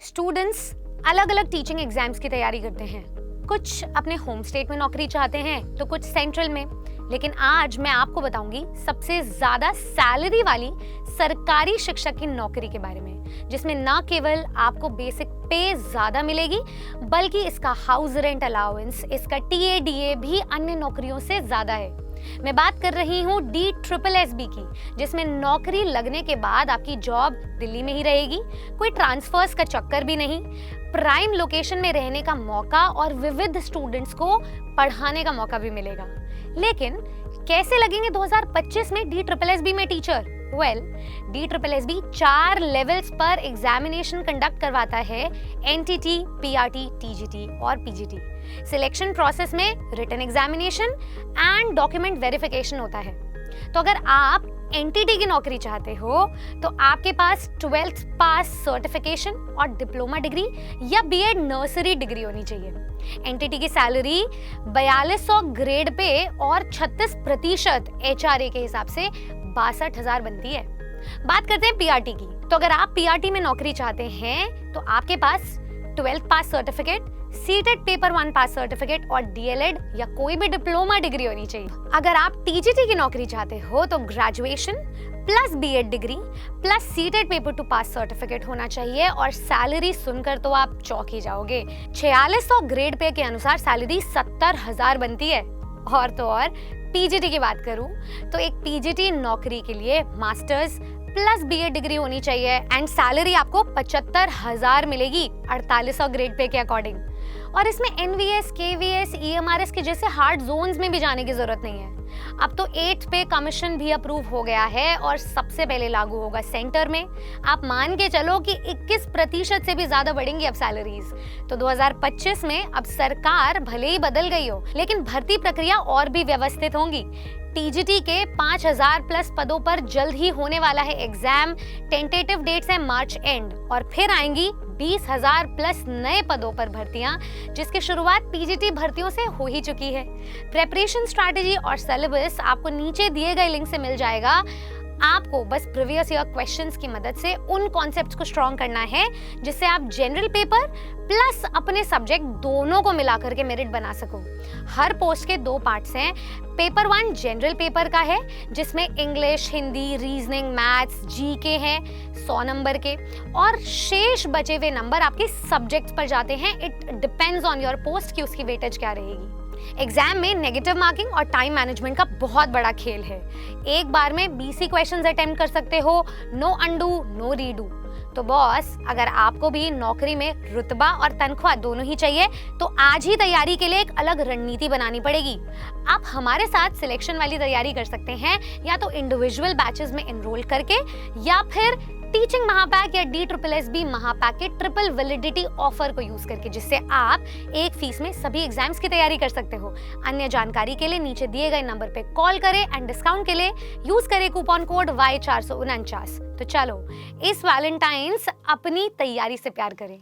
Students अलग अलग teaching exams की तैयारी करते हैं। कुछ अपने होम स्टेट में नौकरी चाहते हैं तो कुछ सेंट्रल में। लेकिन आज मैं आपको बताऊंगी सबसे ज्यादा सैलरी वाली सरकारी शिक्षक की नौकरी के बारे में, जिसमें ना केवल आपको बेसिक पे ज्यादा मिलेगी बल्कि इसका हाउस रेंट अलाउंस, इसका टीएडीए भी अन्य नौकरियों से ज्यादा है। मैं बात कर रही हूँ DSSB की, जिसमें नौकरी लगने के बाद आपकी जॉब दिल्ली में ही रहेगी, कोई ट्रांसफर्स का चक्कर भी नहीं, प्राइम लोकेशन में रहने का मौका और विविध स्टूडेंट्स को पढ़ाने का मौका भी मिलेगा। लेकिन कैसे लगेंगे 2025 में DSSB में टीचर? DSSB 4 लेवल्स पर एग्जामिनेशन कंडक्ट करवाता है, NTT, PRT, TGT और PGT। सिलेक्शन प्रोसेस में written examination and document verification होता है। तो अगर आप NTT की नौकरी चाहते हो तो आपके पास 12th पास सर्टिफिकेशन और डिप्लोमा डिग्री या BEd नर्सरी डिग्री होनी चाहिए। NTT की सैलरी 4200 ग्रेड पे और 36% HRA के हिसाब से 62,000 बनती है। बात करते हैं PRT की। तो अगर आप PRT में नौकरी चाहते हैं तो आपके पास 12th पास सर्टिफिकेट, सीटेट पेपर 1 पास सर्टिफिकेट और DLED या कोई भी डिप्लोमा डिग्री होनी चाहिए। अगर आप TGT की नौकरी चाहते हो तो graduation plus BEd degree plus CTET paper 2 पास सर्टिफिकेट होना चाहिए और सैलरी सुनकर तो आप चौंक ही जाओगे। 4600 ग्रेड पे के अनुसार सैलरी 70,000 बनती है। और तो और PGT की बात करूं तो एक PGT नौकरी के लिए मास्टर्स प्लस BEd डिग्री होनी चाहिए एंड सैलरी आपको 75,000 मिलेगी 4800 ग्रेड पे के अकॉर्डिंग। और इसमें NVS, KVS, EMRS के जैसे हार्ड जोन्स में भी जाने की जरूरत नहीं है। अब तो 8 पे कमीशन भी अप्रूव हो गया है और सबसे पहले लागू होगा सेंटर में। आप मान के चलो कि 21% से भी ज्यादा बढ़ेंगी अब सैलरीज। तो 2025 में अब सरकार भले ही बदल गई हो लेकिन भर्ती प्रक्रिया और भी व्यवस्थित होंगी। TGT के 5000 प्लस पदों पर जल्द ही होने वाला है एग्जाम। टेंटेटिव डेट्स है मार्च एंड और फिर आएंगी 20,000 प्लस नए पदों पर भर्तियां, जिसकी शुरुआत PGT भर्तियों से हो ही चुकी है। प्रेपरेशन स्ट्रैटेजी और सिलेबस आपको नीचे दिए गए लिंक से मिल जाएगा। आपको बस प्रीवियस ईयर क्वेश्चंस की मदद से उन कॉन्सेप्ट्स को स्ट्रॉन्ग करना है जिससे आप जनरल पेपर प्लस अपने सब्जेक्ट दोनों को मिला करके मेरिट बना सको। हर पोस्ट के 2 पार्ट्स हैं। पेपर 1 जनरल पेपर का है जिसमें English, Hindi, reasoning, maths, GK हैं 100 नंबर के और शेष बचे हुए नंबर आपके सब्जेक्ट्स पर जाते हैं। It depends on your post कि उसकी वेटेज क्या रहेगी। एग्जाम में नेगेटिव मार्किंग और टाइम मैनेजमेंट का बहुत बड़ा खेल है। एक बार में 20 क्वेश्चंस अटेम्प्ट कर सकते हो, नो अनडू नो रीडू। तो बॉस, अगर आपको भी नौकरी में रुतबा और तनख्वाह दोनों ही चाहिए तो आज ही तैयारी के लिए एक अलग रणनीति बनानी पड़ेगी। आप हमारे साथ सिलेक्शन वाली तैयारी कर सकते हैं, या तो इंडिविजुअल बैचेस में एनरोल करके या फिर टीचिंग महापैक या DSSB महापैक के ट्रिपल वैलिडिटी ऑफर को यूज करके, जिससे आप एक फीस में सभी एग्जाम्स की तैयारी कर सकते हो। अन्य जानकारी के लिए नीचे दिए गए नंबर पे कॉल करें एंड डिस्काउंट के लिए यूज करें कूपन कोड Y449। तो चलो इस वैलेंटाइंस अपनी तैयारी से प्यार करें।